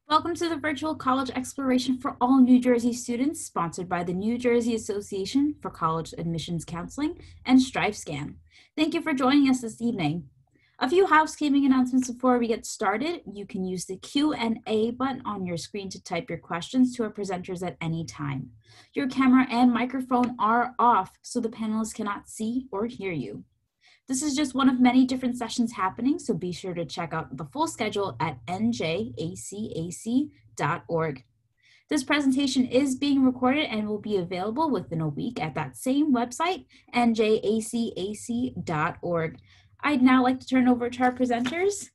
Welcome to the virtual college exploration for all New Jersey students, sponsored by the New Jersey Association for College Admissions Counseling and StriveScan. Thank you for joining us this evening. A few housekeeping announcements before we get started. You can use the Q&A button on your screen to type your questions to our presenters at any time. Your camera and microphone are off, so the panelists cannot see or hear you. This is just one of many different sessions happening, so be sure to check out the full schedule at NJACAC.org. This presentation is being recorded and will be available within a week at that same website, NJACAC.org. I'd now like to turn over to our presenters.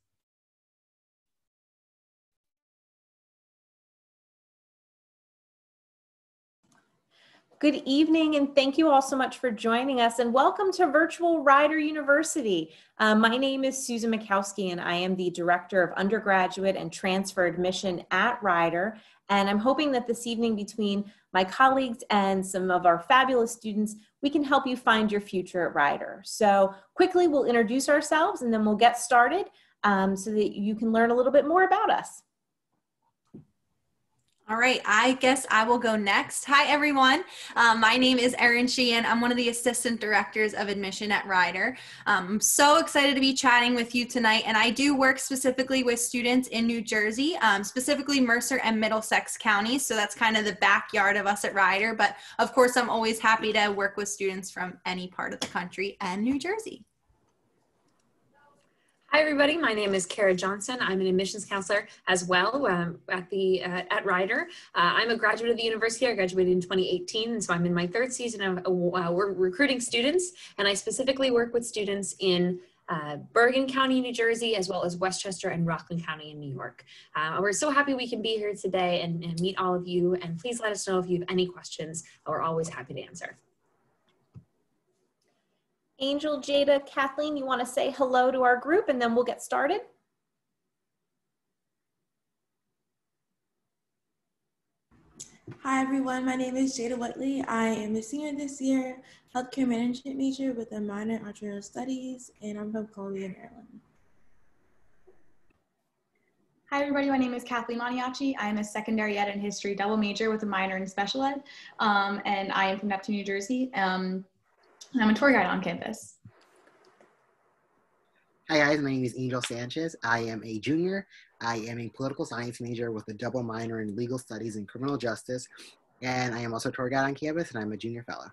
Good evening, and thank you all so much for joining us, and welcome to Virtual Rider University. My name is Susan Mikowski, and I am the Director of Undergraduate and Transfer Admission at Rider, and I'm hoping that this evening, between my colleagues and some of our fabulous students, we can help you find your future at Rider. So quickly, we'll introduce ourselves, and then we'll get started so that you can learn a little bit more about us. All right, I guess I will go next. Hi, everyone. My name is Erin Sheehan. I'm one of the Assistant Directors of Admission at Rider. I'm so excited to be chatting with you tonight, and I do work specifically with students in New Jersey, specifically Mercer and Middlesex counties, so that's kind of the backyard of us at Rider, but of course I'm always happy to work with students from any part of the country and New Jersey. Hi everybody, my name is Kara Johnson. I'm an admissions counselor as well at Rider. I'm a graduate of the university. I graduated in 2018, and so I'm in my third season of recruiting students, and I specifically work with students in Bergen County, New Jersey, as well as Westchester and Rockland County in New York. We're so happy we can be here today and meet all of you, and please let us know if you have any questions. We're always happy to answer. Angel, Jada, Kathleen, you want to say hello to our group and then we'll get started? Hi everyone, my name is Jada Whitley. I am a senior this year, healthcare management major with a minor in entrepreneurial studies, and I'm from Columbia, Maryland. Hi everybody, my name is Kathleen Maniaci. I am a secondary ed and history double major with a minor in special ed, and I am from Neptune, New Jersey. And I'm a tour guide on campus. Hi guys, my name is Angel Sanchez. I am a junior. I am a political science major with a double minor in legal studies and criminal justice. And I am also a tour guide on campus, and I'm a junior fellow.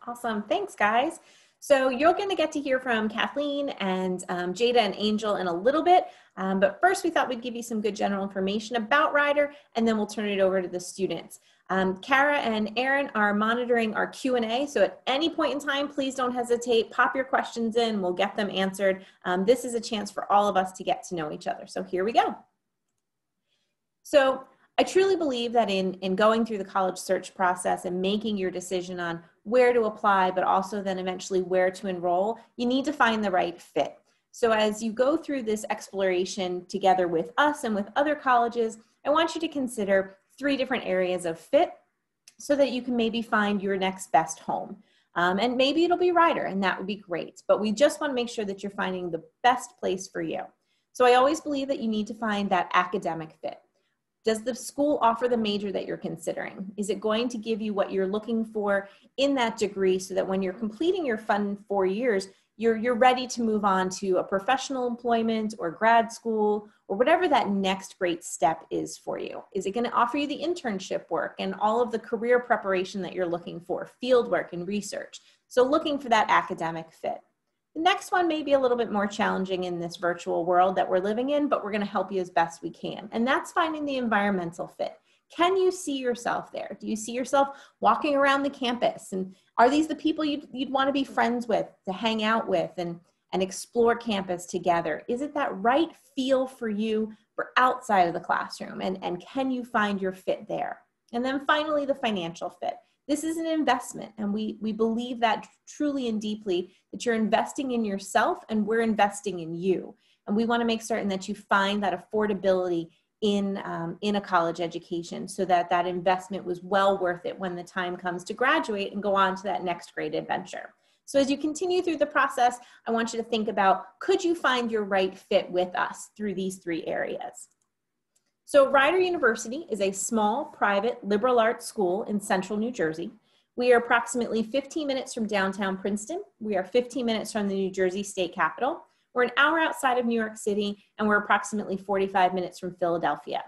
Awesome, thanks guys. So you're going to get to hear from Kathleen and Jada and Angel in a little bit. But first we thought we'd give you some good general information about Rider, and then we'll turn it over to the students. Kara and Erin are monitoring our Q&A, so at any point in time, please don't hesitate, pop your questions in, we'll get them answered. This is a chance for all of us to get to know each other, so here we go. So I truly believe that in going through the college search process and making your decision on where to apply, but also then eventually where to enroll, you need to find the right fit. So as you go through this exploration together with us and with other colleges, I want you to consider 3 different areas of fit so that you can maybe find your next best home. And maybe it'll be Rider, and that would be great. But we just want to make sure that you're finding the best place for you. So I always believe that you need to find that academic fit. Does the school offer the major that you're considering? Is it going to give you what you're looking for in that degree so that when you're completing your fun 4 years, you're ready to move on to a professional employment or grad school or whatever that next great step is for you? Is it going to offer you the internship work and all of the career preparation that you're looking for, field work and research? So looking for that academic fit. The next one may be a little bit more challenging in this virtual world that we're living in, but we're going to help you as best we can. And that's finding the environmental fit. Can you see yourself there? Do you see yourself walking around the campus? And are these the people you'd want to be friends with, to hang out with and explore campus together? Is it that right feel for you for outside of the classroom? And can you find your fit there? And then finally, the financial fit. This is an investment, and we believe that truly and deeply that you're investing in yourself and we're investing in you. And we want to make certain that you find that affordability in a college education so that that investment was well worth it when the time comes to graduate and go on to that next great adventure. So as you continue through the process, I want you to think about, could you find your right fit with us through these 3 areas? So Rider University is a small, private, liberal arts school in central New Jersey. We are approximately 15 minutes from downtown Princeton. We are 15 minutes from the New Jersey state capitol. We're an hour outside of New York City, and we're approximately 45 minutes from Philadelphia.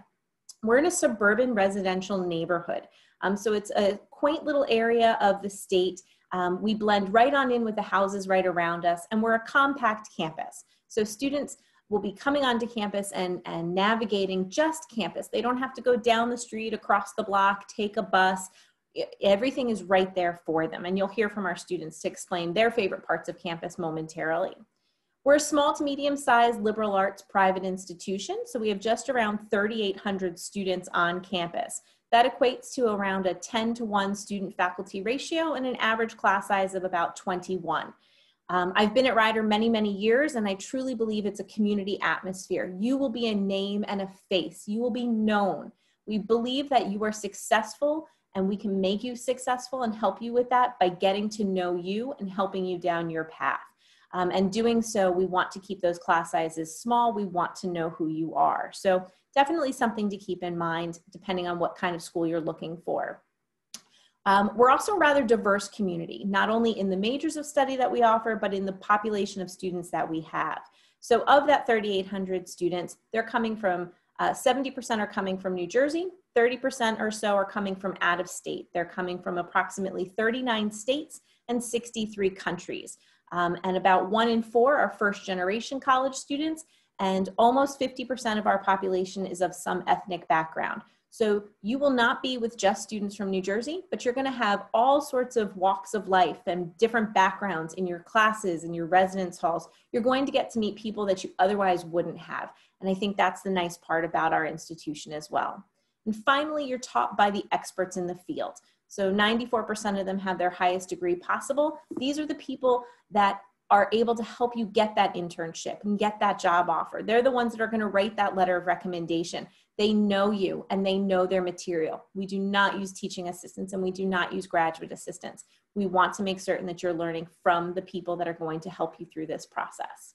We're in a suburban residential neighborhood. So it's a quaint little area of the state. We blend right on in with the houses right around us, and we're a compact campus. So students will be coming onto campus and navigating just campus. They don't have to go down the street, across the block, take a bus. Everything is right there for them. And you'll hear from our students to explain their favorite parts of campus momentarily. We're a small to medium-sized liberal arts private institution, so we have just around 3,800 students on campus. That equates to around a 10-to-1 student-faculty ratio and an average class size of about 21. I've been at Rider many, many years, and I truly believe it's a community atmosphere. You will be a name and a face. You will be known. We believe that you are successful, and we can make you successful and help you with that by getting to know you and helping you down your path. And doing so, we want to keep those class sizes small. We want to know who you are. So definitely something to keep in mind depending on what kind of school you're looking for. We're also a rather diverse community, not only in the majors of study that we offer, but in the population of students that we have. So of that 3,800 students, they're coming from, 70% are coming from New Jersey, 30% or so are coming from out of state. They're coming from approximately 39 states and 63 countries. And about 1 in 4 are first generation college students, and almost 50% of our population is of some ethnic background. So you will not be with just students from New Jersey, but you're going to have all sorts of walks of life and different backgrounds in your classes and your residence halls. You're going to get to meet people that you otherwise wouldn't have. And I think that's the nice part about our institution as well. And finally, you're taught by the experts in the field. So 94% of them have their highest degree possible. These are the people that are able to help you get that internship and get that job offer. They're the ones that are going to write that letter of recommendation. They know you and they know their material. We do not use teaching assistants and we do not use graduate assistants. We want to make certain that you're learning from the people that are going to help you through this process.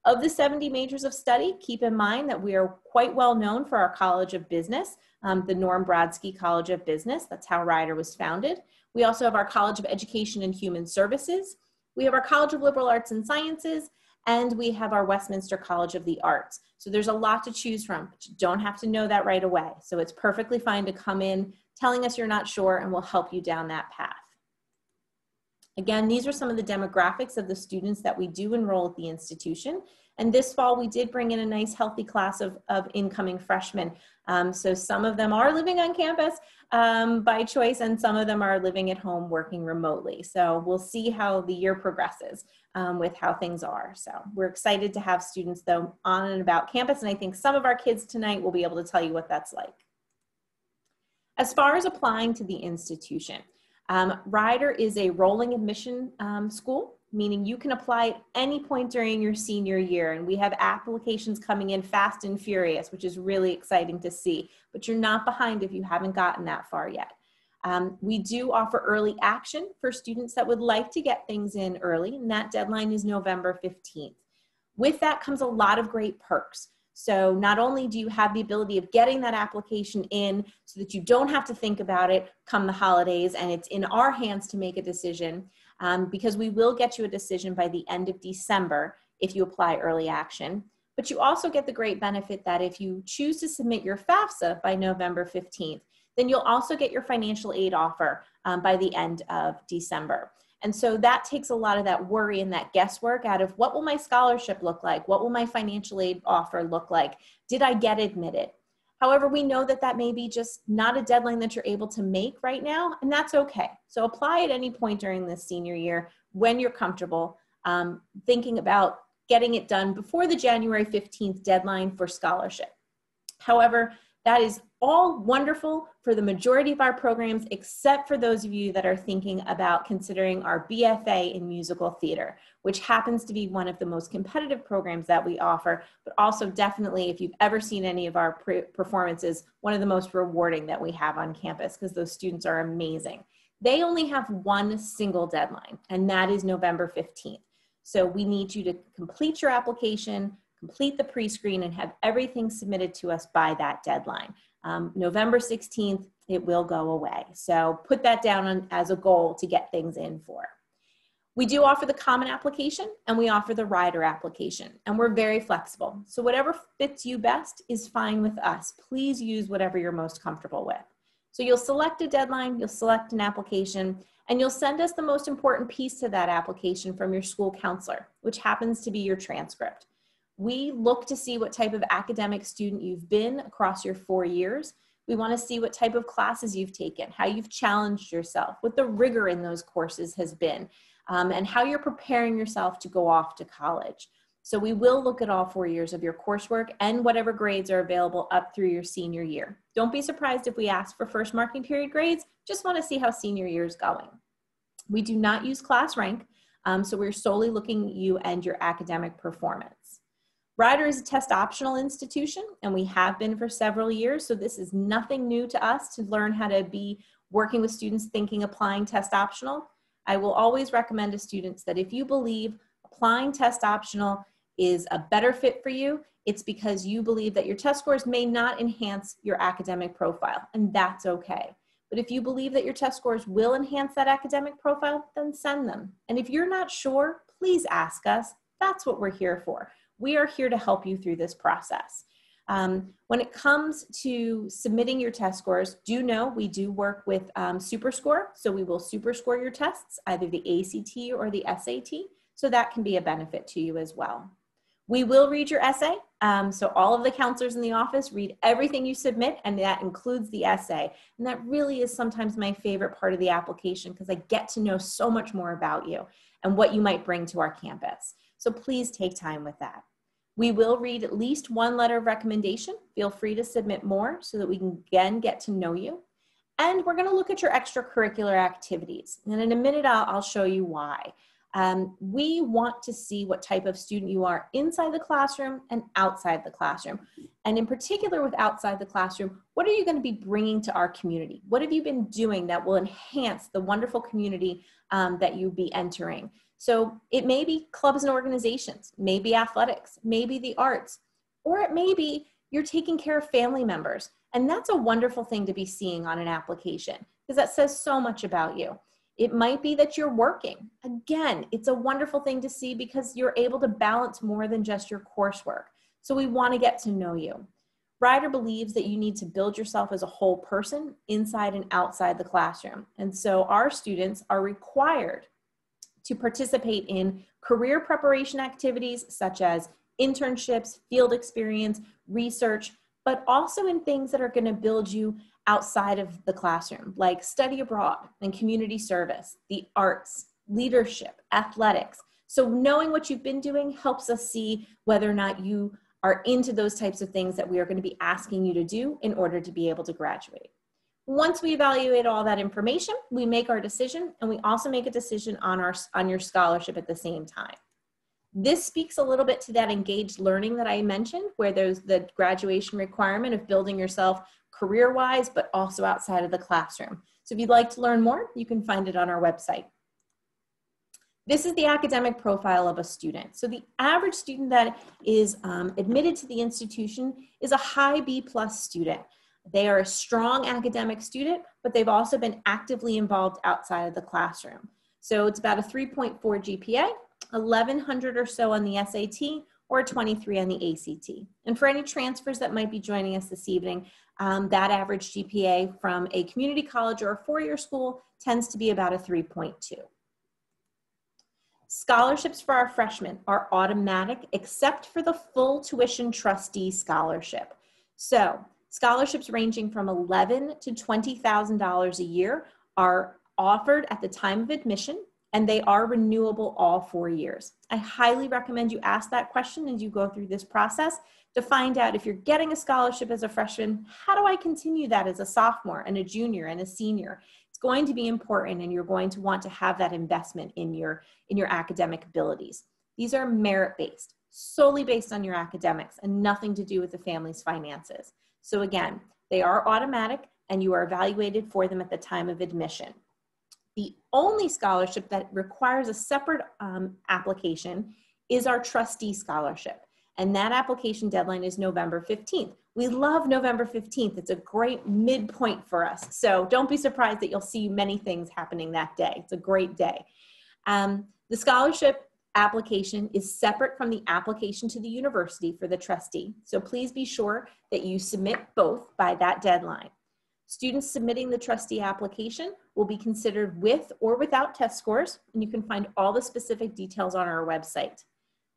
Of the 70 majors of study, keep in mind that we are quite well known for our College of Business, the Norm Brodsky College of Business. That's how Rider was founded. We also have our College of Education and Human Services. We have our College of Liberal Arts and Sciences, and we have our Westminster College of the Arts. So there's a lot to choose from, but you don't have to know that right away. So it's perfectly fine to come in telling us you're not sure, and we'll help you down that path. Again, these are some of the demographics of the students that we do enroll at the institution. And this fall, we did bring in a nice healthy class of incoming freshmen. So some of them are living on campus by choice, and some of them are living at home working remotely. So we'll see how the year progresses with how things are. So we're excited to have students though on and about campus. And I think some of our kids tonight will be able to tell you what that's like. As far as applying to the institution, Rider is a rolling admission school, meaning you can apply at any point during your senior year. And we have applications coming in fast and furious, which is really exciting to see. But you're not behind if you haven't gotten that far yet. We do offer early action for students that would like to get things in early, and that deadline is November 15th. With that comes a lot of great perks. So not only do you have the ability of getting that application in so that you don't have to think about it come the holidays, and it's in our hands to make a decision, because we will get you a decision by the end of December if you apply early action. But you also get the great benefit that if you choose to submit your FAFSA by November 15th, then you'll also get your financial aid offer by the end of December. And so that takes a lot of that worry and that guesswork out of what will my scholarship look like? What will my financial aid offer look like? Did I get admitted? However, we know that that may be just not a deadline that you're able to make right now, and that's okay. So apply at any point during this senior year when you're comfortable, thinking about getting it done before the January 15th deadline for scholarship. However, that is all wonderful for the majority of our programs, except for those of you that are thinking about considering our BFA in musical theater, which happens to be one of the most competitive programs that we offer, but also definitely, if you've ever seen any of our performances, one of the most rewarding that we have on campus, because those students are amazing. They only have one single deadline, and that is November 15th. So we need you to complete your application, complete the pre-screen, and have everything submitted to us by that deadline. November 16th, it will go away. So put that down as a goal to get things in for. We do offer the common application and we offer the rider application, and we're very flexible. So whatever fits you best is fine with us. Please use whatever you're most comfortable with. So you'll select a deadline, you'll select an application, and you'll send us the most important piece to that application from your school counselor, which happens to be your transcript. We look to see what type of academic student you've been across your 4 years. We want to see what type of classes you've taken, how you've challenged yourself, what the rigor in those courses has been, and how you're preparing yourself to go off to college. So we will look at all 4 years of your coursework and whatever grades are available up through your senior year. Don't be surprised if we ask for first marking period grades. Just want to see how senior year is going. We do not use class rank, so we're solely looking at you and your academic performance. Rider is a test optional institution, and we have been for several years, so this is nothing new to us to learn how to be working with students thinking applying test optional. I will always recommend to students that if you believe applying test optional is a better fit for you, it's because you believe that your test scores may not enhance your academic profile, and that's okay. But if you believe that your test scores will enhance that academic profile, then send them. And if you're not sure, please ask us. That's what we're here for. We are here to help you through this process. When it comes to submitting your test scores, do know we do work with SuperScore. So we will SuperScore your tests, either the ACT or the SAT. So that can be a benefit to you as well. We will read your essay. So all of the counselors in the office read everything you submit, and that includes the essay. And that really is sometimes my favorite part of the application, because I get to know so much more about you and what you might bring to our campus. So please take time with that. We will read at least one letter of recommendation. Feel free to submit more so that we can again get to know you. And we're going to look at your extracurricular activities. And in a minute, I'll show you why. We want to see what type of student you are inside the classroom and outside the classroom. And in particular with outside the classroom, what are you going to be bringing to our community? What have you been doing that will enhance the wonderful community that you'll be entering? So it may be clubs and organizations, maybe athletics, maybe the arts, or it may be you're taking care of family members. And that's a wonderful thing to be seeing on an application, because that says so much about you. It might be that you're working. Again, it's a wonderful thing to see because you're able to balance more than just your coursework. So we want to get to know you. Rider believes that you need to build yourself as a whole person inside and outside the classroom. And so our students are required to participate in career preparation activities such as internships, field experience, research, but also in things that are going to build you outside of the classroom, like study abroad and community service, the arts, leadership, athletics. So knowing what you've been doing helps us see whether or not you are into those types of things that we are going to be asking you to do in order to be able to graduate. Once we evaluate all that information, we make our decision, and we also make a decision on your scholarship at the same time. This speaks a little bit to that engaged learning that I mentioned, where there's the graduation requirement of building yourself career-wise, but also outside of the classroom. So if you'd like to learn more, you can find it on our website. This is the academic profile of a student. So the average student that is admitted to the institution is a high B+ student. They are a strong academic student, but they've also been actively involved outside of the classroom. So it's about a 3.4 GPA, 1,100 or so on the SAT, or a 23 on the ACT. And for any transfers that might be joining us this evening, that average GPA from a community college or a four-year school tends to be about a 3.2. Scholarships for our freshmen are automatic except for the full tuition trustee scholarship. So scholarships ranging from $11,000 to $20,000 a year are offered at the time of admission, and they are renewable all 4 years. I highly recommend you ask that question as you go through this process to find out if you're getting a scholarship as a freshman, how do I continue that as a sophomore and a junior and a senior? It's going to be important, and you're going to want to have that investment in your academic abilities. These are merit-based, solely based on your academics and nothing to do with the family's finances. So again, they are automatic, and you are evaluated for them at the time of admission. The only scholarship that requires a separate application is our trustee scholarship. And that application deadline is November 15th. We love November 15th. It's a great midpoint for us. So don't be surprised that you'll see many things happening that day. It's a great day. The scholarship application is separate from the application to the university for the trustee. So please be sure that you submit both by that deadline. Students submitting the trustee application will be considered with or without test scores, and you can find all the specific details on our website.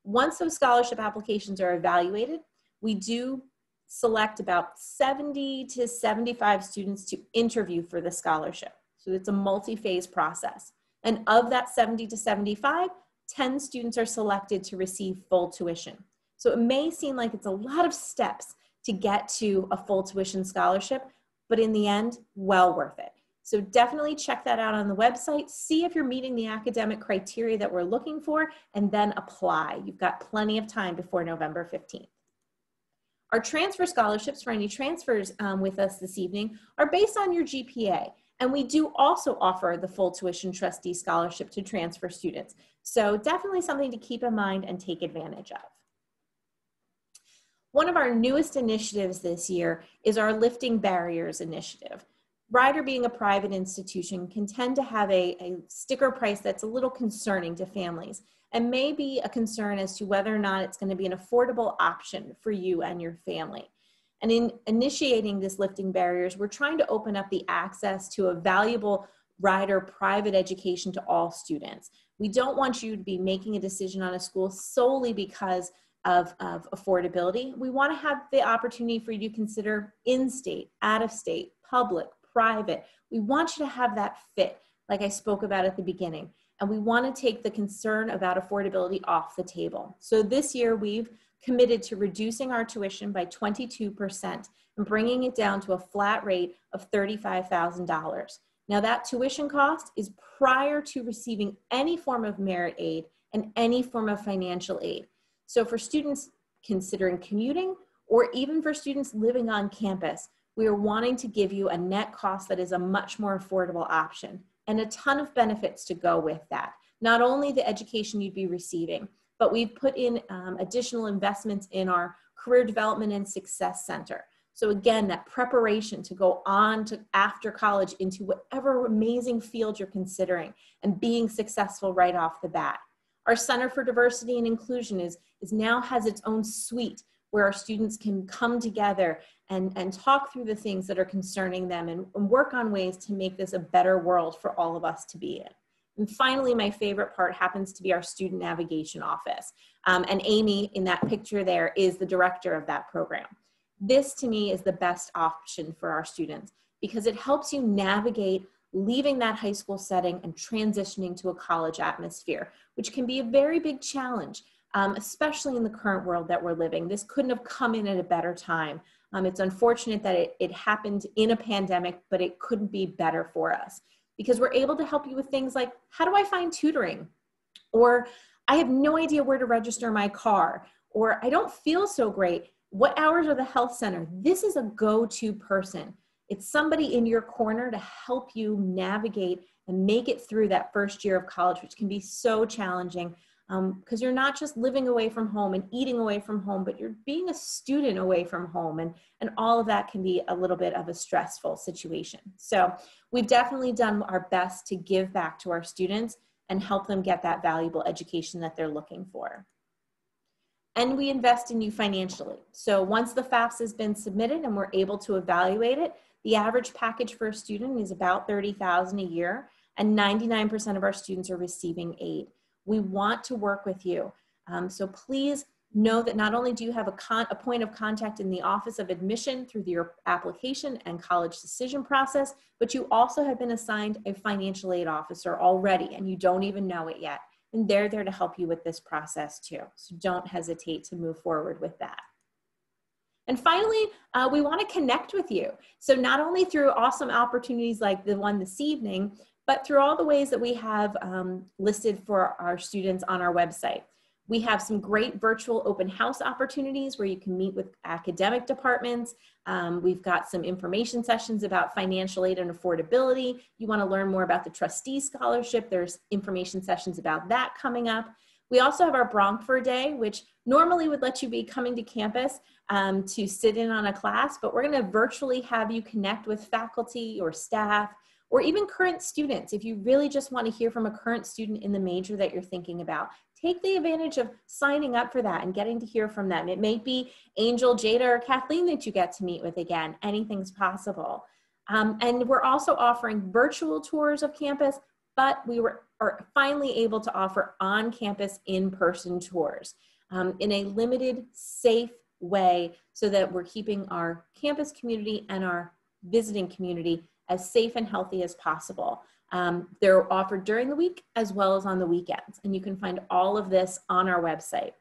Once those scholarship applications are evaluated, we do select about 70 to 75 students to interview for the scholarship. So it's a multi-phase process. And of that 70 to 75, 10 students are selected to receive full tuition. So it may seem like it's a lot of steps to get to a full tuition scholarship, but in the end, well worth it. So definitely check that out on the website, see if you're meeting the academic criteria that we're looking for, and then apply. You've got plenty of time before November 15th. Our transfer scholarships for any transfers with us this evening are based on your GPA. And we do also offer the full tuition trustee scholarship to transfer students. So definitely something to keep in mind and take advantage of. One of our newest initiatives this year is our Lifting Barriers initiative. Rider, being a private institution, can tend to have a sticker price that's a little concerning to families and may be a concern as to whether or not it's going to be an affordable option for you and your family. And in initiating this Lifting Barriers, we're trying to open up the access to a valuable Rider private education to all students. We don't want you to be making a decision on a school solely because of affordability. We want to have the opportunity for you to consider in-state, out-of-state, public, private. We want you to have that fit, like I spoke about at the beginning. And we want to take the concern about affordability off the table. So this year we've committed to reducing our tuition by 22% and bringing it down to a flat rate of $35,000. Now that tuition cost is prior to receiving any form of merit aid and any form of financial aid. So for students considering commuting, or even for students living on campus, we are wanting to give you a net cost that is a much more affordable option and a ton of benefits to go with that. Not only the education you'd be receiving, but we've put in additional investments in our Career Development and Success Center. So again, that preparation to go on to after college into whatever amazing field you're considering and being successful right off the bat. Our Center for Diversity and Inclusion now has its own suite where our students can come together and talk through the things that are concerning them and work on ways to make this a better world for all of us to be in. And finally, my favorite part happens to be our Student Navigation Office. And Amy, in that picture there, is the director of that program. This, to me, is the best option for our students because it helps you navigate leaving that high school setting and transitioning to a college atmosphere, which can be a very big challenge, especially in the current world that we're living. This couldn't have come in at a better time. It's unfortunate that it happened in a pandemic, but it couldn't be better for us because we're able to help you with things like, how do I find tutoring? Or I have no idea where to register my car, or I don't feel so great. What hours are the health center? This is a go-to person. It's somebody in your corner to help you navigate and make it through that first year of college, which can be so challenging because you're not just living away from home and eating away from home, but you're being a student away from home. And all of that can be a little bit of a stressful situation. So we've definitely done our best to give back to our students and help them get that valuable education that they're looking for. And we invest in you financially. So once the FAFSA has been submitted and we're able to evaluate it, the average package for a student is about $30,000 a year, and 99% of our students are receiving aid. We want to work with you. So please know that not only do you have a point of contact in the Office of Admission through your application and college decision process, but you also have been assigned a financial aid officer already, and you don't even know it yet. And they're there to help you with this process too. So don't hesitate to move forward with that. And finally, we want to connect with you. So not only through awesome opportunities like the one this evening, but through all the ways that we have listed for our students on our website. We have some great virtual open house opportunities where you can meet with academic departments. We've got some information sessions about financial aid and affordability. You want to learn more about the trustee scholarship, there's information sessions about that coming up. We also have our Bronc Day, which normally would let you be coming to campus to sit in on a class, but we're going to virtually have you connect with faculty or staff or even current students. If you really just want to hear from a current student in the major that you're thinking about, take the advantage of signing up for that and getting to hear from them. It may be Angel, Jada, or Kathleen that you get to meet with again. Anything's possible. And we're also offering virtual tours of campus, but we are finally able to offer on-campus in-person tours in a limited, safe way so that we're keeping our campus community and our visiting community as safe and healthy as possible. They're offered during the week as well as on the weekends, and you can find all of this on our website.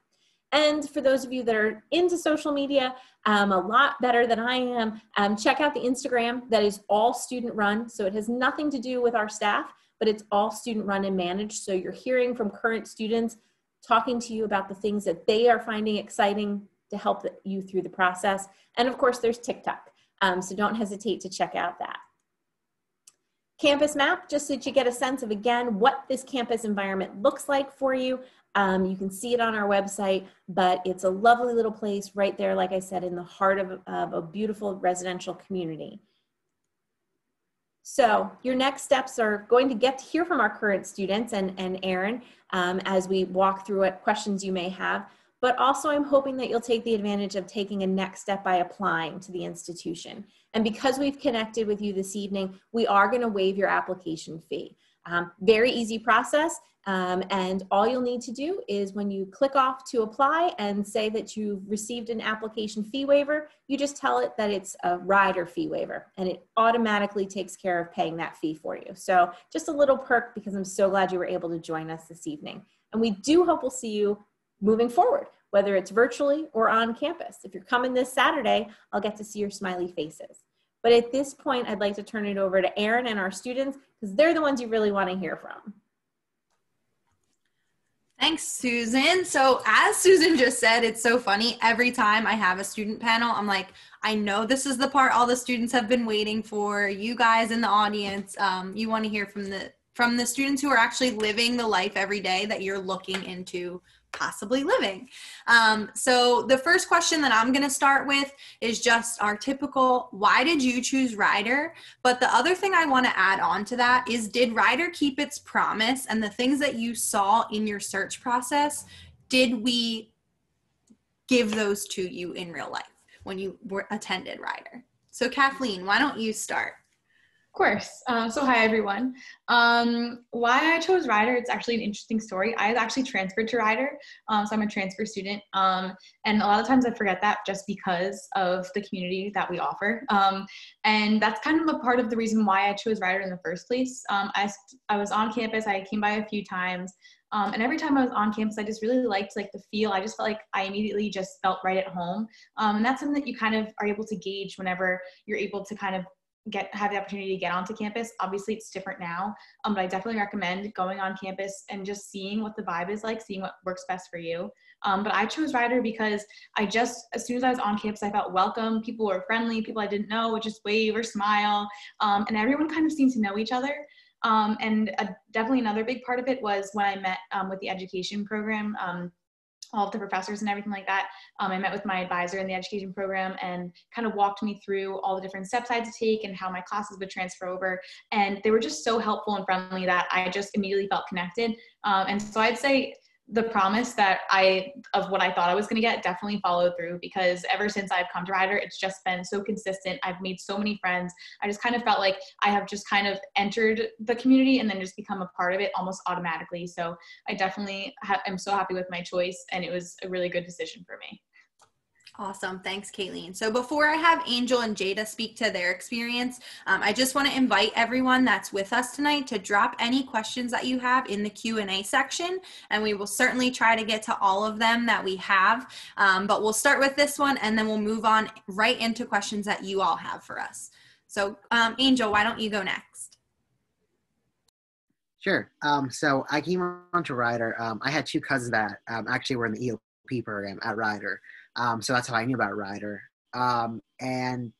And for those of you that are into social media, a lot better than I am, check out the Instagram. That is all student run, so it has nothing to do with our staff, but it's all student run and managed. So you're hearing from current students talking to you about the things that they are finding exciting to help you through the process. And of course, there's TikTok, so don't hesitate to check out that. Campus map, just so that you get a sense of, again, what this campus environment looks like for you. You can see it on our website, but it's a lovely little place right there, like I said, in the heart of a beautiful residential community. So your next steps are going to get to hear from our current students and Aaron as we walk through what questions you may have. But also I'm hoping that you'll take the advantage of taking a next step by applying to the institution. And because we've connected with you this evening, we are going to waive your application fee. Very easy process. And all you'll need to do is when you click off to apply and say that you've received an application fee waiver, you just tell it that it's a rider fee waiver, and it automatically takes care of paying that fee for you. So just a little perk, because I'm so glad you were able to join us this evening. And we do hope we'll see you moving forward, whether it's virtually or on campus. If you're coming this Saturday, I'll get to see your smiley faces. But at this point, I'd like to turn it over to Aaron and our students, because they're the ones you really want to hear from. Thanks, Susan. So as Susan just said, it's so funny. Every time I have a student panel, I'm like, I know this is the part all the students have been waiting for. You guys in the audience, you want to hear from the students who are actually living the life every day that you're looking into possibly living. So the first question that I'm going to start with is just our typical, why did you choose Rider? But the other thing I want to add on to that is, did Rider keep its promise, and the things that you saw in your search process, did we give those to you in real life when you attended Rider? So Kathleen, why don't you start? Of course. So hi, everyone. Why I chose Rider, it's actually an interesting story. I actually transferred to Rider, so I'm a transfer student. And a lot of times I forget that just because of the community that we offer. And that's kind of a part of the reason why I chose Rider in the first place. I was on campus, I came by a few times. And every time I was on campus, I just really liked the feel. I just felt like I immediately just felt right at home. And that's something that you kind of are able to gauge whenever you're able to kind of have the opportunity to get onto campus. Obviously it's different now, but I definitely recommend going on campus and just seeing what the vibe is like, seeing what works best for you. But I chose Rider because as soon as I was on campus, I felt welcome. People were friendly. People I didn't know would just wave or smile. And everyone kind of seemed to know each other. And definitely another big part of it was when I met with the education program, all of the professors and everything like that. I met with my advisor in the education program and kind of walked me through all the different steps I had to take and how my classes would transfer over. And they were just so helpful and friendly that I just immediately felt connected. And so I'd say the promise of what I thought I was going to get definitely followed through, because ever since I've come to Rider, it's just been so consistent. I've made so many friends. I just kind of felt like I have just kind of entered the community and then just become a part of it almost automatically. So I definitely am so happy with my choice, and it was a really good decision for me. Awesome. Thanks, Kayleen. So before I have Angel and Jada speak to their experience, I just want to invite everyone that's with us tonight to drop any questions that you have in the Q&A section, and we will certainly try to get to all of them that we have. But we'll start with this one, and then we'll move on right into questions that you all have for us. So Angel, why don't you go next? Sure. So I came on to Rider. I had two cousins that actually were in the EOP program at Rider. So that's how I knew about Rider. And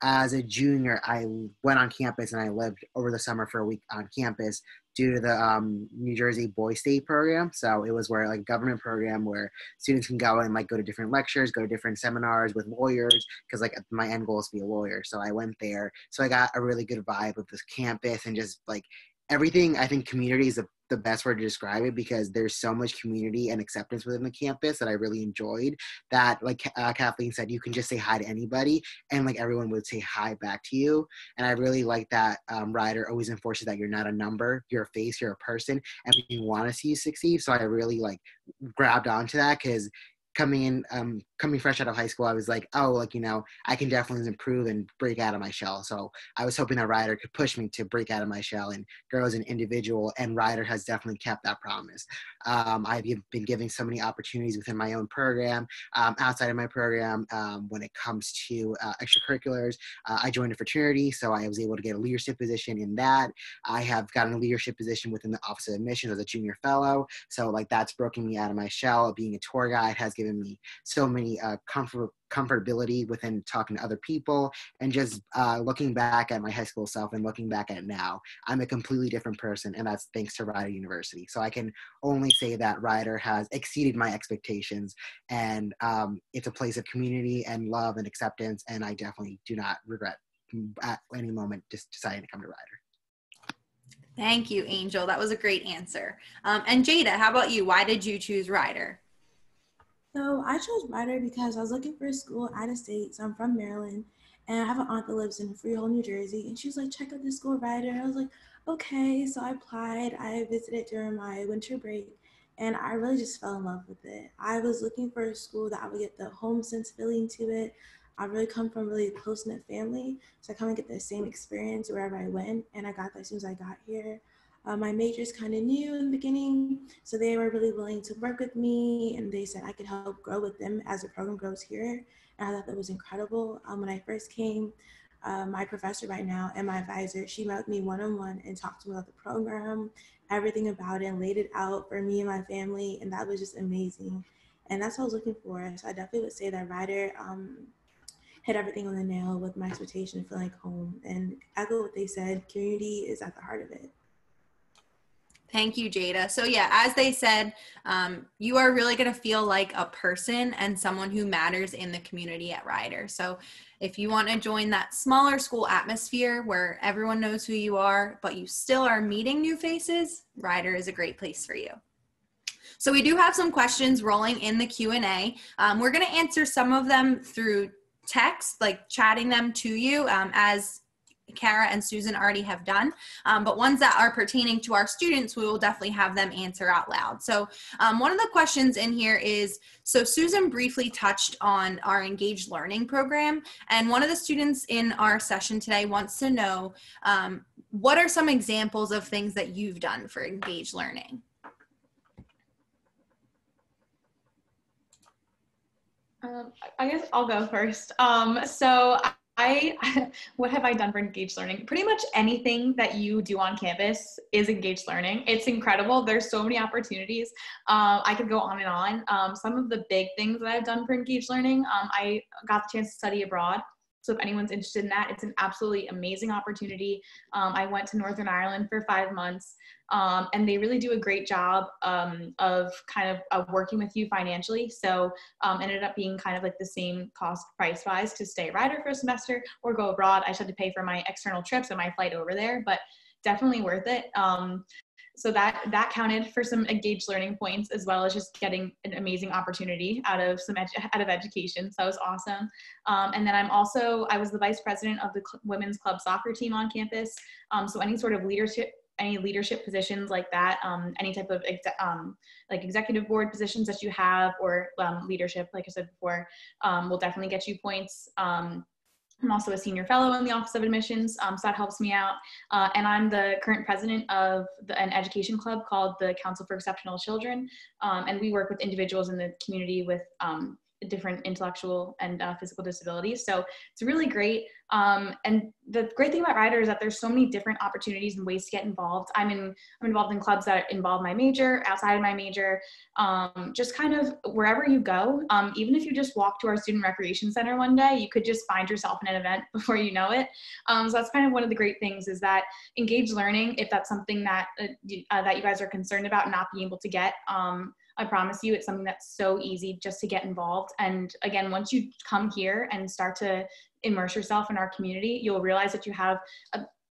as a junior, I went on campus and I lived over the summer for a week on campus due to the New Jersey Boys State program. So it was where like a government program where students can go and like go to different lectures, go to different seminars with lawyers, because like my end goal is to be a lawyer. So I went there. So I got a really good vibe of this campus and just like everything. I think community is the best word to describe it, because there's so much community and acceptance within the campus that I really enjoyed. That like Kathleen said, you can just say hi to anybody and like everyone would say hi back to you. And I really like that Rider always enforces that you're not a number, you're a face, you're a person, and we want to see you succeed. So I really like grabbed onto that, because coming fresh out of high school, I was like, oh, like, you know, I can definitely improve and break out of my shell. So I was hoping that Rider could push me to break out of my shell and grow as an individual, and Rider has definitely kept that promise. I've been giving so many opportunities within my own program, outside of my program. When it comes to extracurriculars, I joined a fraternity, so I was able to get a leadership position in that. I have gotten a leadership position within the Office of Admissions as a junior fellow. So like that's broken me out of my shell. Being a tour guide has given me so many comfortability within talking to other people, and just looking back at my high school self and looking back at it now, I'm a completely different person, and that's thanks to Rider University. So I can only say that Rider has exceeded my expectations, and it's a place of community and love and acceptance, and I definitely do not regret at any moment just deciding to come to Rider. Thank you, Angel. That was a great answer. And Jada, how about you? Why did you choose Rider? So I chose Rider because I was looking for a school out of state. So I'm from Maryland, and I have an aunt that lives in Freehold, New Jersey, and she was like, check out this school, Rider. I was like, okay. So I applied. I visited during my winter break, and I really just fell in love with it. I was looking for a school that I would get the home sense feeling to it. I really come from a really close-knit family, so I kind of get the same experience wherever I went, and I got that as soon as I got here. My major's kind of new in the beginning, so they were really willing to work with me, and they said I could help grow with them as the program grows here. And I thought that was incredible. When I first came, my professor right now and my advisor, she met with me one-on-one and talked to me about the program, everything about it, and laid it out for me and my family, and that was just amazing. And that's what I was looking for. So I definitely would say that Rider hit everything on the nail with my expectation, feeling like home. And echo what they said, community is at the heart of it. Thank you, Jada. So yeah, as they said, you are really going to feel like a person and someone who matters in the community at Rider. So if you want to join that smaller school atmosphere where everyone knows who you are, but you still are meeting new faces, Rider is a great place for you. So we do have some questions rolling in the Q&A. We're going to answer some of them through text, like chatting them to you as Kara and Susan already have done, but ones that are pertaining to our students, we will definitely have them answer out loud. So one of the questions in here is, so Susan briefly touched on our engaged learning program, and one of the students in our session today wants to know, what are some examples of things that you've done for engaged learning? I guess I'll go first. What have I done for engaged learning? Pretty much anything that you do on campus is engaged learning. It's incredible. There's so many opportunities. I could go on and on. Some of the big things that I've done for engaged learning, I got the chance to study abroad. So if anyone's interested in that, it's an absolutely amazing opportunity. I went to Northern Ireland for 5 months, and they really do a great job of kind of working with you financially. So ended up being kind of like the same cost price-wise to stay at Rider for a semester or go abroad. I just had to pay for my external trips and my flight over there, but definitely worth it. So that counted for some engaged learning points, as well as just getting an amazing opportunity out of education. So that was awesome. And then I was the vice president of the women's club soccer team on campus. So any sort of leadership positions like that, any type of like executive board positions that you have, or leadership, like I said before, will definitely get you points. I'm also a senior fellow in the Office of Admissions, so that helps me out. And I'm the current president of an education club called the Council for Exceptional Children. And we work with individuals in the community with different intellectual and physical disabilities. So it's really great. And the great thing about Rider is that there's so many different opportunities and ways to get involved. I'm involved in clubs that involve my major, outside of my major, just kind of wherever you go. Even if you just walk to our student recreation center one day, you could just find yourself in an event before you know it. So that's kind of one of the great things, is that engaged learning, if that's something that that you guys are concerned about not being able to get, I promise you it's something that's so easy just to get involved. And again, once you come here and start to immerse yourself in our community, you'll realize that you have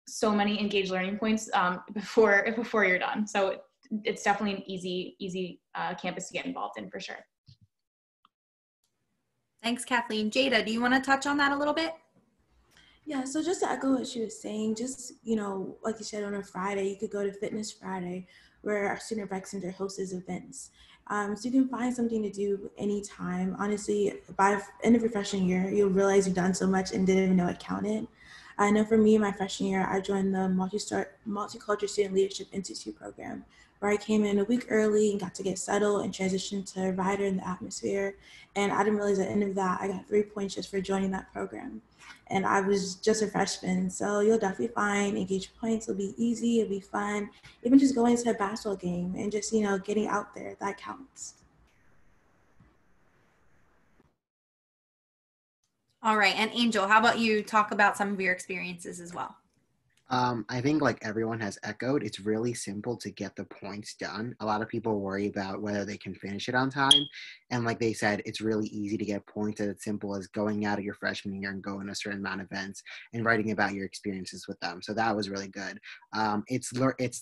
so many engaged learning points before you're done. So it's definitely an easy campus to get involved in, for sure. Thanks, Kathleen. Jada, do you want to touch on that a little bit? Yeah, so just to echo what she was saying, just, like you said, on a Friday, you could go to Fitness Friday, where our Student Rec Center hosts events. So you can find something to do anytime. Honestly, by end of your freshman year, you'll realize you've done so much and didn't even know it counted. I know for me, my freshman year, I joined the Multicultural Student Leadership Institute program, where I came in a week early and got to get settled and transition to Rider in the atmosphere. And I didn't realize at the end of that, I got 3 points just for joining that program. And I was just a freshman. So you'll definitely find engaged points. It'll be easy, it'll be fun. Even just going to a basketball game and just, getting out there, that counts. All right. And Angel, how about you talk about some of your experiences as well? I think, like everyone has echoed, it's really simple to get the points done. A lot of people worry about whether they can finish it on time. And like they said, it's really easy to get points as simple as going out of your freshman year and going to a certain amount of events and writing about your experiences with them. So that was really good. It's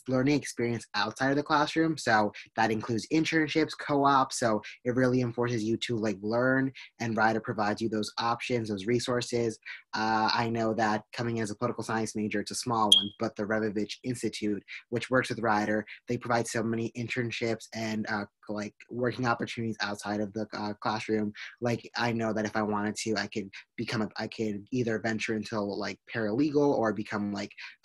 learning experience outside of the classroom. So that includes internships, co-ops. So it really forces you to learn, and Rider provides you those options, those resources. I know that coming as a political science major, it's a small one, but the Revovich Institute, which works with Rider, they provide so many internships and working opportunities outside of the classroom. I know that if I wanted to, I could either venture into paralegal or become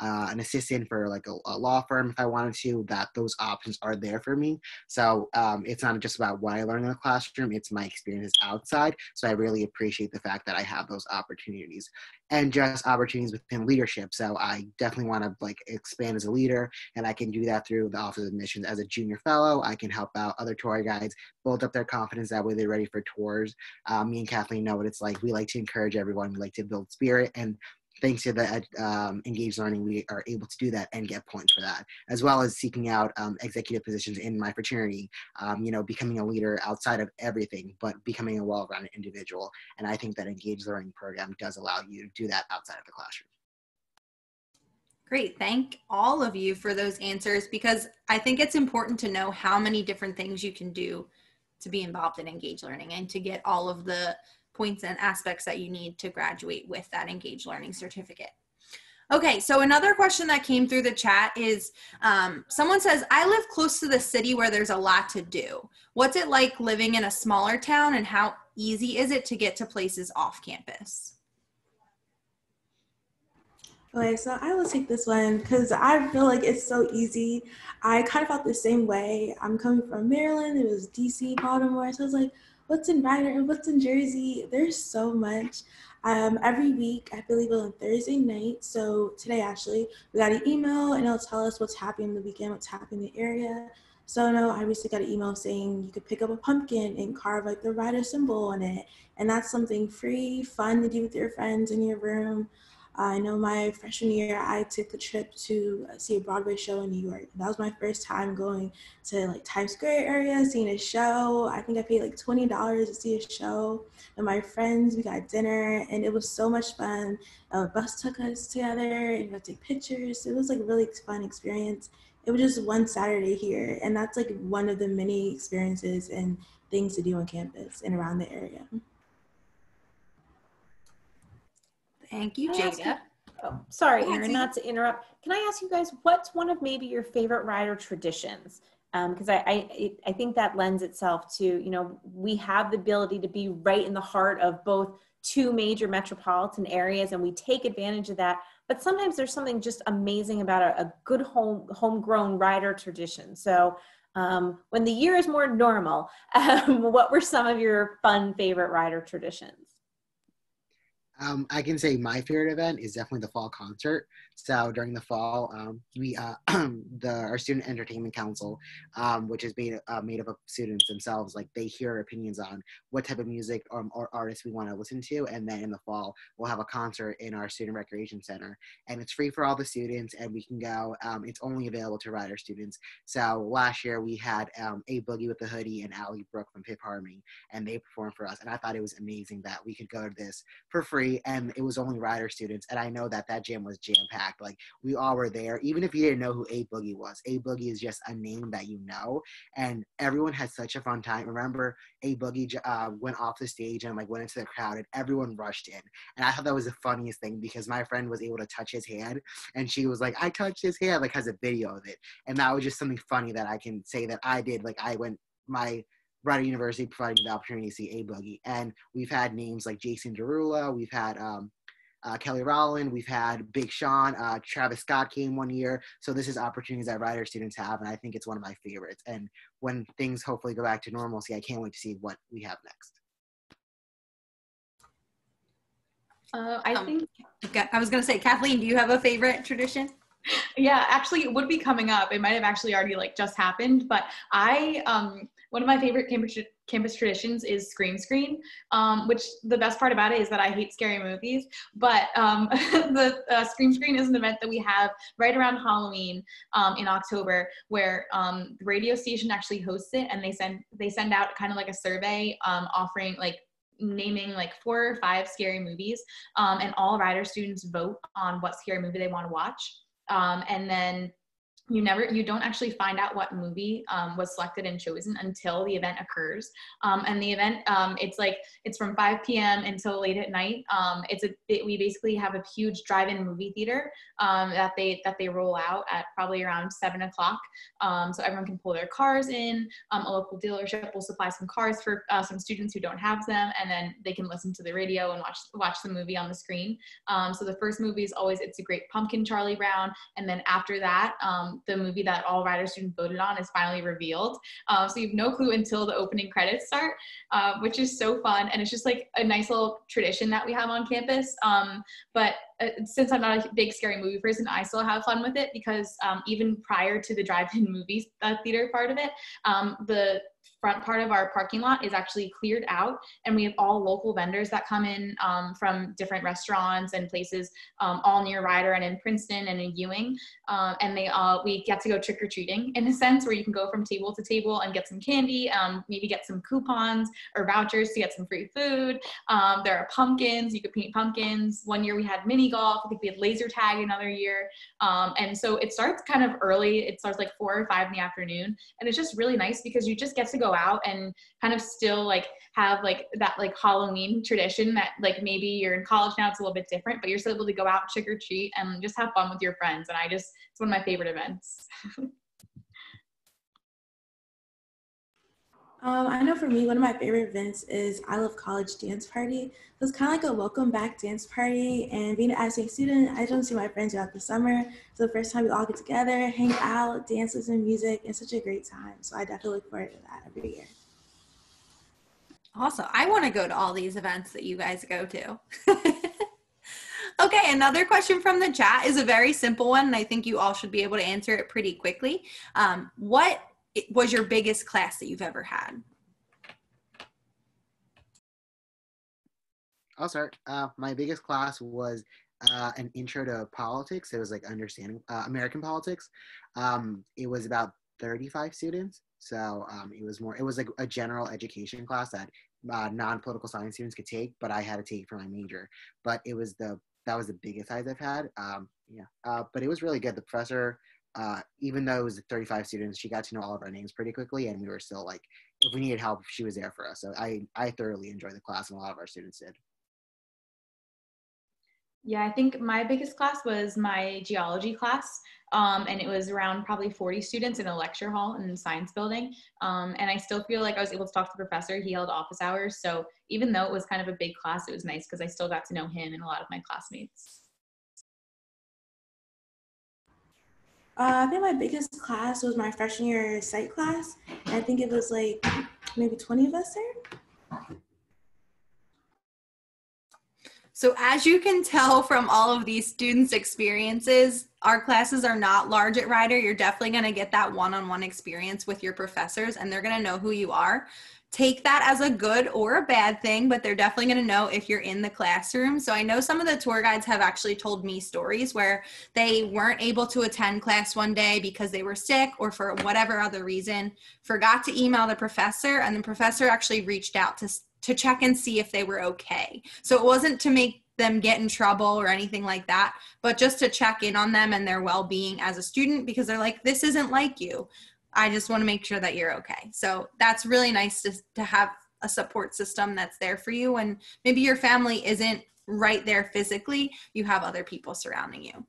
an assistant for a law firm if I wanted to. That those options are there for me. So it's not just about what I learn in the classroom, it's my experiences outside. So I really appreciate the fact that I have those opportunities, and just opportunities within leadership. So I definitely want to expand as a leader, and I can do that through the Office of Admissions as a junior fellow. I can help out other tour guides build up their confidence. That way they're ready for tours. Me and Kathleen know what it's like. We like to encourage everyone. We like to build spirit, and thanks to the engaged learning, we are able to do that and get points for that, as well as seeking out executive positions in my fraternity, becoming a leader outside of everything, but becoming a well-rounded individual. And I think that engaged learning program does allow you to do that outside of the classroom. Great. Thank all of you for those answers, because I think it's important to know how many different things you can do to be involved in engaged learning and to get all of the points and aspects that you need to graduate with that engaged learning certificate. Okay, so another question that came through the chat is, someone says, I live close to the city where there's a lot to do. What's it like living in a smaller town, and how easy is it to get to places off campus? Okay, so I will take this one because I feel like it's so easy. I kind of felt the same way. I'm coming from Maryland. It was DC, Baltimore. So I was like, what's in Rider and what's in Jersey? There's so much. Every week, I believe on Thursday night, so today actually, we got an email and it'll tell us what's happening the weekend, what's happening in the area. So no, I recently got an email saying you could pick up a pumpkin and carve the Rider symbol on it. And that's something free, fun to do with your friends in your room. I know my freshman year, I took a trip to see a Broadway show in New York. That was my first time going to Times Square area, seeing a show. I think I paid $20 to see a show. And my friends, we got dinner, and it was so much fun. A bus took us together, and we got to take pictures. It was a really fun experience. It was just one Saturday here, and that's one of the many experiences and things to do on campus and around the area. Thank you, Jada. Oh, sorry, Erin, not to interrupt. Can I ask you guys, what's one of maybe your favorite Rider traditions? Because I think that lends itself to, we have the ability to be right in the heart of both two major metropolitan areas, and we take advantage of that. But sometimes there's something just amazing about a good homegrown Rider tradition. So When the year is more normal, what were some of your fun favorite Rider traditions? I can say my favorite event is definitely the fall concert. So during the fall, we our student entertainment council, which is made up of students themselves, like they hear opinions on what type of music or artists we want to listen to, and then in the fall we'll have a concert in our student recreation center, and it's free for all the students, and we can go. It's only available to Rider students. So last year we had A Boogie with the Hoodie and Allie Brooke from Pip Harmony, and they performed for us, and I thought it was amazing that we could go to this for free, and it was only Rider students, and I know that gym was jam-packed. Like, we all were there. Even if you didn't know who A Boogie was, A Boogie is just a name that you know, and everyone had such a fun time. Remember, A Boogie went off the stage and like went into the crowd, and everyone rushed in, and I thought that was the funniest thing because my friend was able to touch his hand, and she was like, I touched his hand, like has a video of it, and that was just something funny that I can say that I did. Like, I went, my Rider University provided me the opportunity to see A Boogie, and we've had names like Jason Derulo, we've had Kelly Rowland, we've had Big Sean, Travis Scott came one year. So this is opportunities that Rider students have, and I think it's one of my favorites. And when things hopefully go back to normalcy, I can't wait to see what we have next. I think I was going to say, Kathleen, do you have a favorite tradition? Yeah, actually, it would be coming up. It might have actually already like just happened, but one of my favorite campus traditions is Scream Screen, which the best part about it is that I hate scary movies, but the Scream Screen is an event that we have right around Halloween in October, where the radio station actually hosts it, and they send out kind of like a survey offering like naming like 4 or 5 scary movies, and all Rider students vote on what scary movie they want to watch. And then you don't actually find out what movie was selected and chosen until the event occurs. And the event, it's from 5 p.m. until late at night. We basically have a huge drive-in movie theater that they roll out at probably around 7 o'clock. So everyone can pull their cars in. A local dealership will supply some cars for some students who don't have them, and then they can listen to the radio and watch the movie on the screen. So the first movie is always It's a Great Pumpkin, Charlie Brown, and then after that, the movie that all Rider students voted on is finally revealed. So you have no clue until the opening credits start, which is so fun. And it's just like a nice little tradition that we have on campus. But since I'm not a big scary movie person, I still have fun with it because even prior to the drive-in movie theater part of it, the front part of our parking lot is actually cleared out, and we have all local vendors that come in from different restaurants and places all near Rider and in Princeton and in Ewing, and we get to go trick-or-treating in a sense, where you can go from table to table and get some candy, maybe get some coupons or vouchers to get some free food. There are pumpkins, you could paint pumpkins. One year we had mini golf, I think we had laser tag another year, and so it starts kind of early. It starts like 4 or 5 in the afternoon, and it's just really nice because you just get to go out and kind of still like have like that like Halloween tradition that like maybe you're in college now, it's a little bit different, but you're still able to go out, trick or treat, and just have fun with your friends. And it's one of my favorite events. I know for me, one of my favorite events is I Love College Dance Party. So it's kind of like a welcome back dance party, and being an out-of-state student, I don't see my friends throughout the summer. So the first time we all get together, hang out, dance, listen to music, it's such a great time. So I definitely look forward to that every year. Awesome. I want to go to all these events that you guys go to. Okay, another question from the chat is a very simple one, and I think you all should be able to answer it pretty quickly. What was your biggest class that you've ever had? I'll start. My biggest class was an intro to politics. It was like understanding American politics. It was about 35 students. So it was like a general education class that non-political science students could take, but I had to take for my major. But that was the biggest size I've had. But it was really good. The professor, even though it was 35 students, she got to know all of our names pretty quickly, and we were still like, if we needed help, she was there for us. So I thoroughly enjoyed the class, and a lot of our students did. Yeah, I think my biggest class was my geology class, and it was around probably 40 students in a lecture hall in the science building, and I still feel like I was able to talk to the professor. He held office hours, so even though it was kind of a big class, it was nice because I still got to know him and a lot of my classmates. I think my biggest class was my freshman year psych class. And I think it was like maybe 20 of us there. So as you can tell from all of these students' experiences, our classes are not large at Rider. You're definitely going to get that one-on-one experience with your professors, and they're going to know who you are. Take that as a good or a bad thing, but they're definitely going to know if you're in the classroom. So I know some of the tour guides have actually told me stories where they weren't able to attend class one day because they were sick or for whatever other reason, forgot to email the professor, and the professor actually reached out to check and see if they were okay. So it wasn't to make them get in trouble or anything like that, but just to check in on them and their well-being as a student, because they're like, this isn't like you. I just want to make sure that you're okay. So that's really nice to have a support system that's there for you. And maybe your family isn't right there physically, you have other people surrounding you.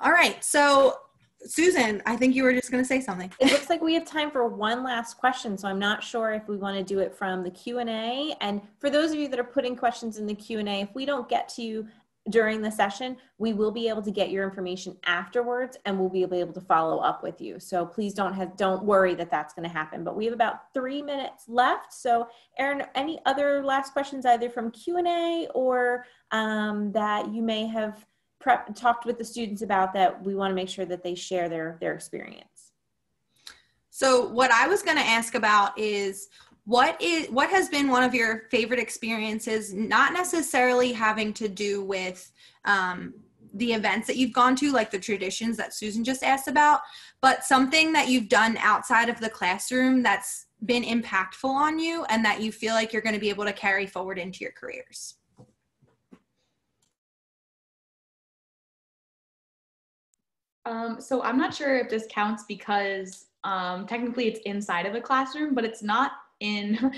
All right, so Susan, I think you were just going to say something. It looks like we have time for one last question, so I'm not sure if we want to do it from the Q&A. And for those of you that are putting questions in the Q&A, if we don't get to you during the session, we will be able to get your information afterwards, and we'll be able to follow up with you. So please don't worry that that's going to happen. But we have about 3 minutes left. So Erin, any other last questions either from Q&A or that you may have talked with the students about that we want to make sure that they share their experience? So what I was going to ask about is what has been one of your favorite experiences, not necessarily having to do with the events that you've gone to, like the traditions that Susan just asked about, but something that you've done outside of the classroom that's been impactful on you and that you feel like you're going to be able to carry forward into your careers. So I'm not sure if this counts because technically it's inside of a classroom, but it's not in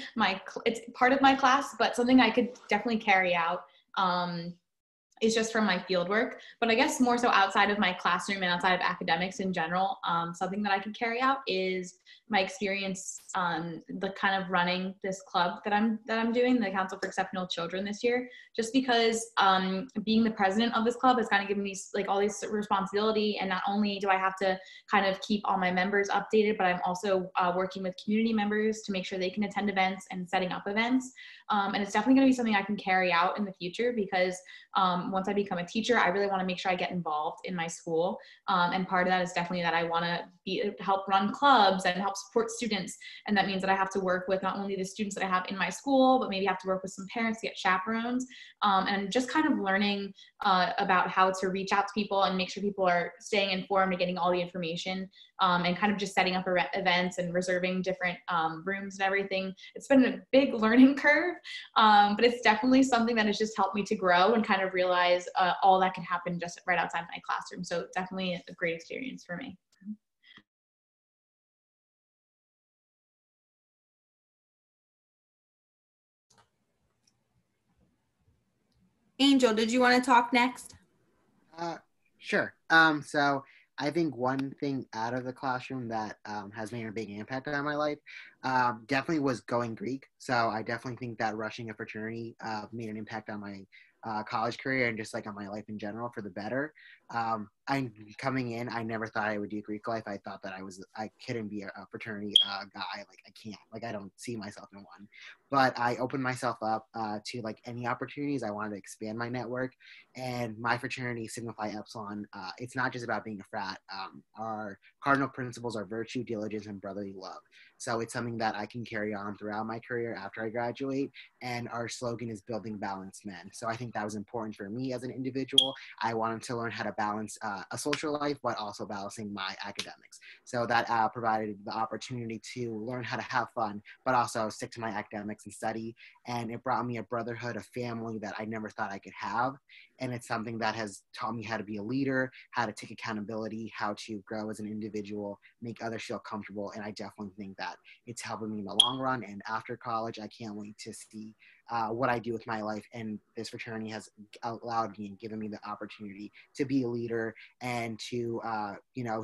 it's part of my class, but something I could definitely carry out is just from my field work. But I guess more so outside of my classroom and outside of academics in general, something that I could carry out is my experience the kind of running this club that I'm doing, the Council for Exceptional Children this year, just because being the president of this club has kind of given me like all this responsibility. And not only do I have to kind of keep all my members updated, but I'm also working with community members to make sure they can attend events and setting up events. And it's definitely going to be something I can carry out in the future because once I become a teacher, I really want to make sure I get involved in my school. And part of that is definitely that I want to help run clubs and help support students. And that means that I have to work with not only the students that I have in my school, but maybe have to work with some parents to get chaperones. And just kind of learning about how to reach out to people and make sure people are staying informed and getting all the information, and kind of just setting up events and reserving different rooms and everything. It's been a big learning curve, but it's definitely something that has just helped me to grow and kind of realize all that can happen just right outside my classroom. So definitely a great experience for me. Angel, did you want to talk next? Sure. So I think one thing out of the classroom that has made a big impact on my life definitely was going Greek. So I definitely think that rushing a fraternity made an impact on my college career and just like on my life in general for the better. I'm coming in, I never thought I would do Greek life. I thought that I couldn't be a fraternity guy. Like I can't, like I don't see myself in one. But I opened myself up to like any opportunities. I wanted to expand my network, and my fraternity, Sigma Phi Epsilon, it's not just about being a frat. Our cardinal principles are virtue, diligence, and brotherly love. So it's something that I can carry on throughout my career after I graduate. And our slogan is building balanced men. So I think that was important for me as an individual. I wanted to learn how to balance a social life, but also balancing my academics. So that provided the opportunity to learn how to have fun, but also stick to my academics and study. And it brought me a brotherhood, a family that I never thought I could have. And it's something that has taught me how to be a leader, how to take accountability, how to grow as an individual, make others feel comfortable. And I definitely think that it's helping me in the long run. And after college, I can't wait to see what I do with my life. And this fraternity has allowed me and given me the opportunity to be a leader and to,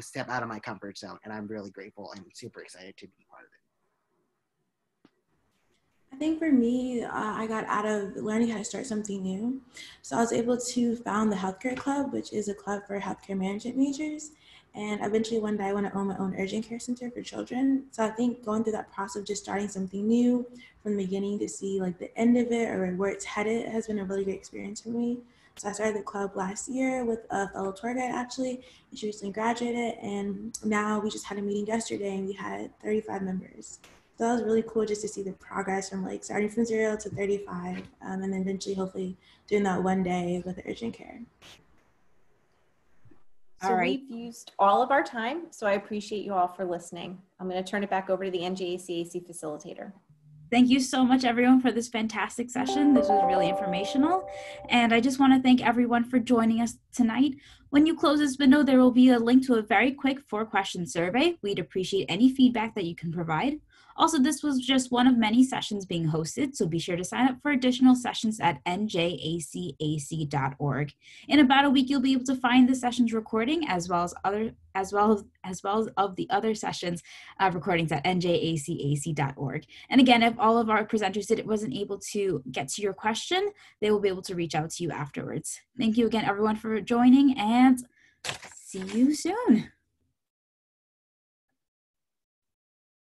step out of my comfort zone. And I'm really grateful and super excited to be part of it. I think for me, I got out of learning how to start something new. So I was able to found the Healthcare Club, which is a club for healthcare management majors. And eventually one day I want to own my own urgent care center for children. So I think going through that process of just starting something new from the beginning to see like the end of it or where it's headed has been a really great experience for me. So I started the club last year with a fellow tour guide actually, and she recently graduated. And now we just had a meeting yesterday and we had 35 members. So that was really cool just to see the progress from like starting from 0 to 35, and then eventually hopefully doing that one day with urgent care. So All right. we've used all of our time, so I appreciate you all for listening. I'm going to turn it back over to the NJACAC facilitator. Thank you so much, everyone, for this fantastic session. This was really informational. And I just want to thank everyone for joining us tonight. When you close this window, there will be a link to a very quick 4-question survey. We'd appreciate any feedback that you can provide. Also, this was just one of many sessions being hosted, so be sure to sign up for additional sessions at njacac.org. In about a week, you'll be able to find the session's recording as well as of the other sessions recordings at njacac.org. And again, if all of our presenters wasn't able to get to your question, they will be able to reach out to you afterwards. Thank you again, everyone, for joining, and see you soon.